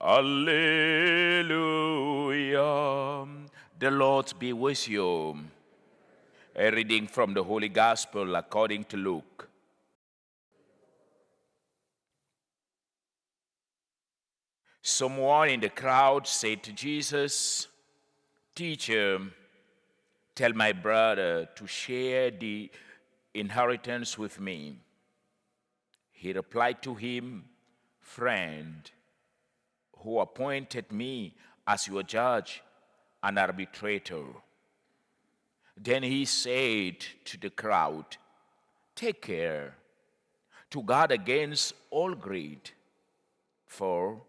Hallelujah. The Lord be with you. A reading from the Holy Gospel according to Luke. Someone in the crowd said to Jesus, "Teacher, tell my brother to share the inheritance with me." He replied to him, "Friend, who appointed me as your judge and arbitrator?" Then he said to the crowd, "Take care to guard against all greed, for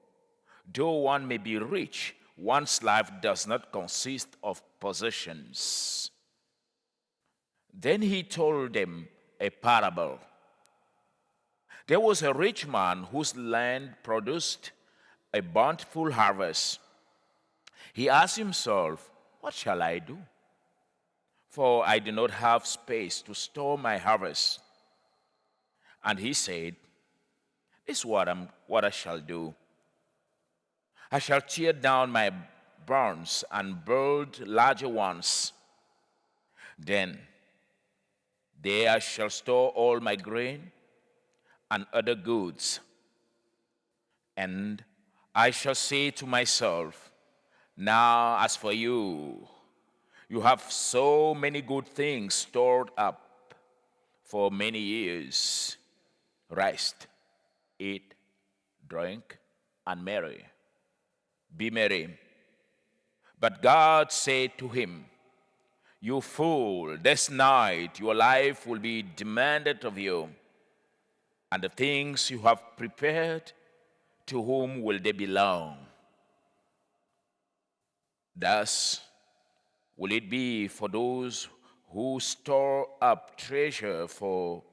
though one may be rich, one's life does not consist of possessions." Then he told them a parable. There was a rich man whose land produced a bountiful harvest. He asked himself, "What shall I do? For I do not have space to store my harvest." And he said, "This is what I shall do. I shall tear down my barns and build larger ones. Then there I shall store all my grain and other goods. And I shall say to myself, now as for you, you have so many good things stored up for many years. Rest, eat, drink, and be merry." But God said to him, "You fool, this night your life will be demanded of you, and the things you have prepared, to whom will they belong?" Thus will it be for those who store up treasure for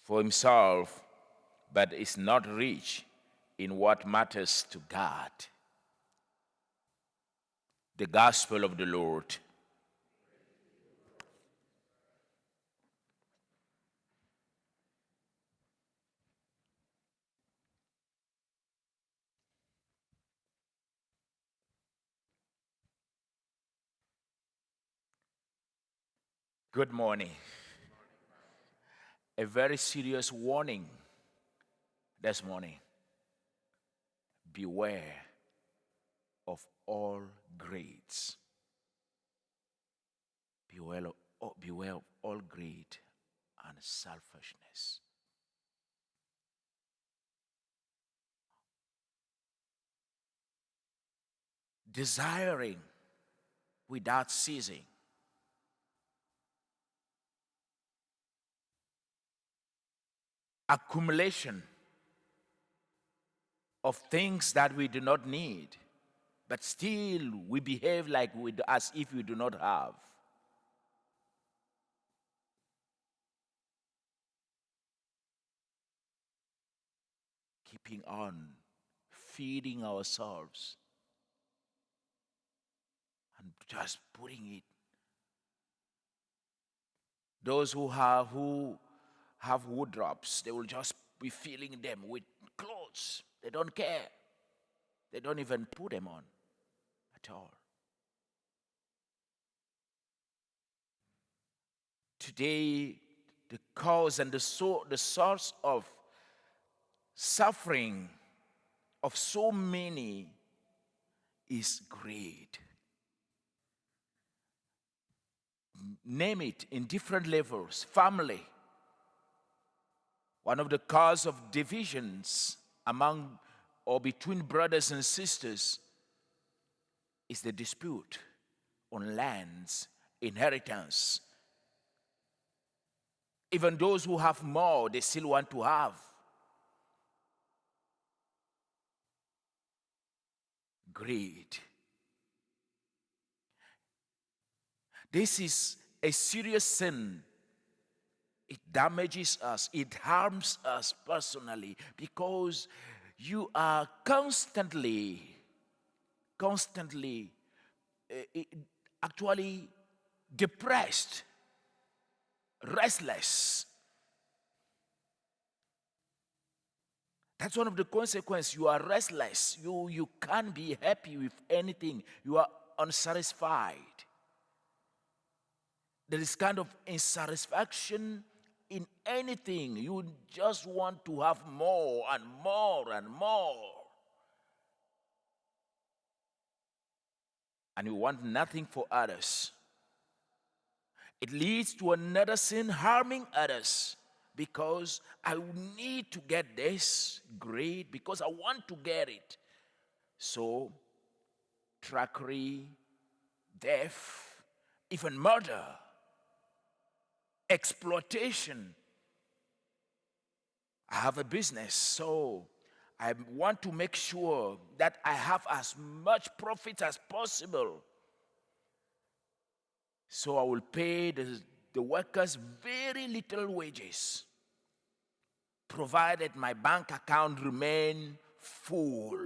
himself, but is not rich in what matters to God. The Gospel of the Lord. Good morning. A very serious warning this morning. Beware of all greeds. Beware of all greed and selfishness. Desiring without ceasing. Accumulation of things that we do not need, but still we behave as if we do not have. Keeping on feeding ourselves and just putting it. Those who have wardrobes, they will just be filling them with clothes. They don't care. They don't even put them on at all. Today, the cause and the source of suffering of so many is greed. Name it in different levels. Family. One of the cause of divisions among or between brothers and sisters is the dispute on lands, inheritance. Even those who have more, they still want to have. Greed. This is a serious sin. It damages us, it harms us personally, because you are constantly actually depressed, restless. That's one of the consequences. You are restless. You can't be happy with anything. You are unsatisfied. There is kind of insatisfaction in anything. You just want to have more and more and more. And you want nothing for others. It leads to another sin, harming others. Because I need to get this grade, because I want to get it. So, trickery, death, even murder, exploitation. I have a business, so I want to make sure that I have as much profit as possible. So I will pay the workers very little wages, provided my bank account remain full,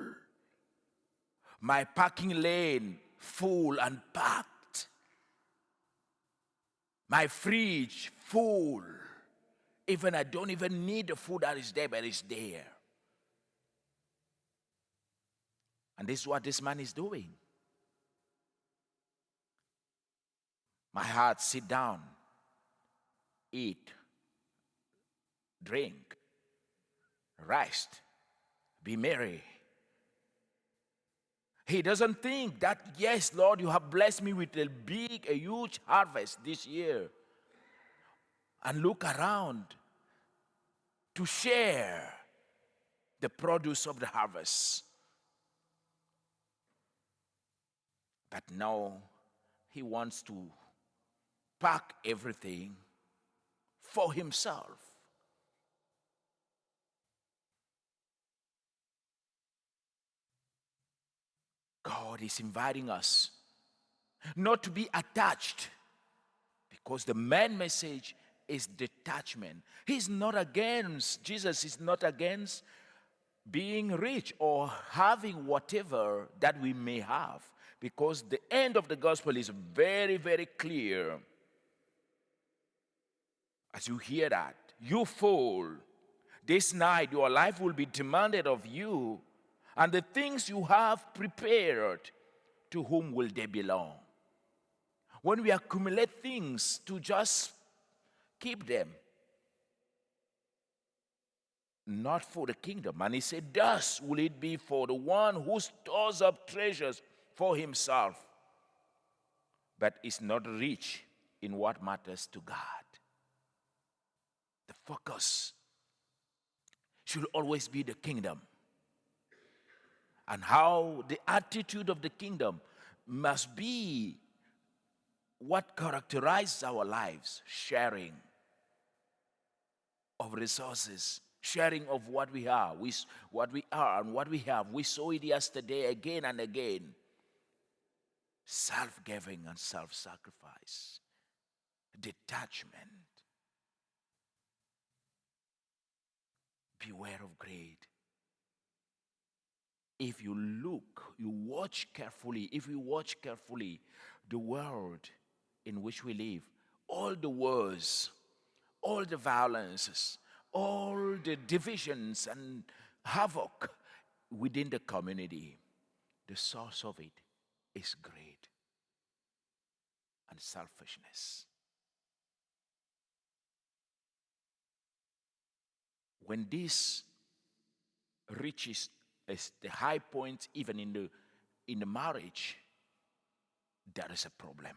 my parking lane full and packed, my fridge full. Even I don't even need the food that is there, but it's there. And this is what this man is doing. My heart, sit down, eat, drink, rest, be merry. He doesn't think that, yes, Lord, you have blessed me with a huge harvest this year. And look around to share the produce of the harvest. But now he wants to pack everything for himself. God is inviting us not to be attached, because the main message is detachment. Jesus is not against being rich or having whatever that we may have, because the end of the gospel is very, very clear. As you hear that, you fool, this night your life will be demanded of you, and the things you have prepared, to whom will they belong? When we accumulate things to just keep them, not for the kingdom. And he said, thus will it be for the one who stores up treasures for himself, but is not rich in what matters to God. The focus should always be the kingdom. And how the attitude of the kingdom must be what characterizes our lives: sharing of resources, sharing of what we are, what we are and what we have. We saw it yesterday again and again. Self-giving and self-sacrifice, detachment. Beware of greed. If you watch carefully, the world in which we live, all the wars, all the violences, all the divisions and havoc within the community, the source of it is greed and selfishness. When this reaches the high point, even in the marriage, there is a problem.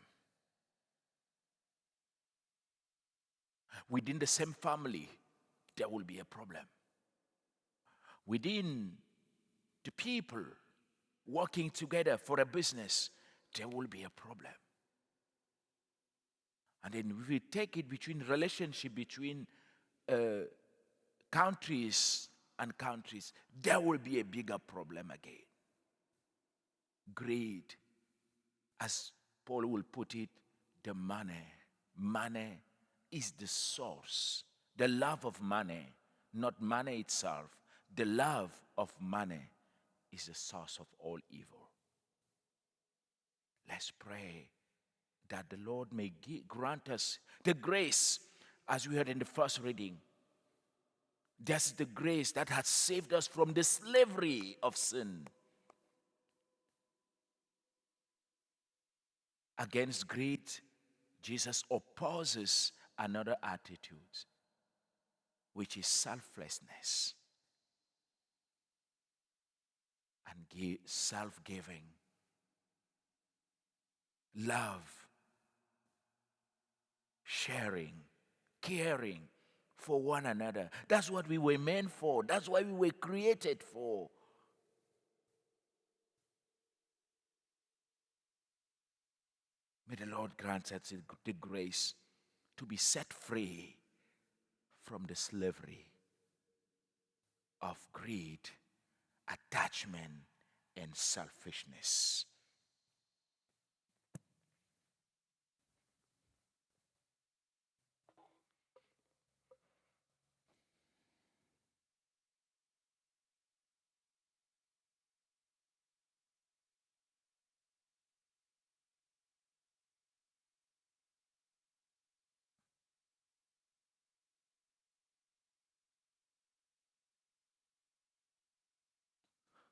Within the same family, there will be a problem. Within the people working together for a business, there will be a problem. And then if we take it between relationship between countries and countries, there will be a bigger problem again. Greed, as Paul will put it, the money. Money is the source. The love of money, not money itself. The love of money is the source of all evil. Let's pray that the Lord may grant us the grace, as we heard in the first reading, That's the grace that has saved us from the slavery of sin. Against greed, Jesus opposes another attitude, which is selflessness and self-giving, love, sharing, caring for one another. That's what we were meant for. That's what we were created for. May the Lord grant us the grace to be set free from the slavery of greed, attachment, and selfishness.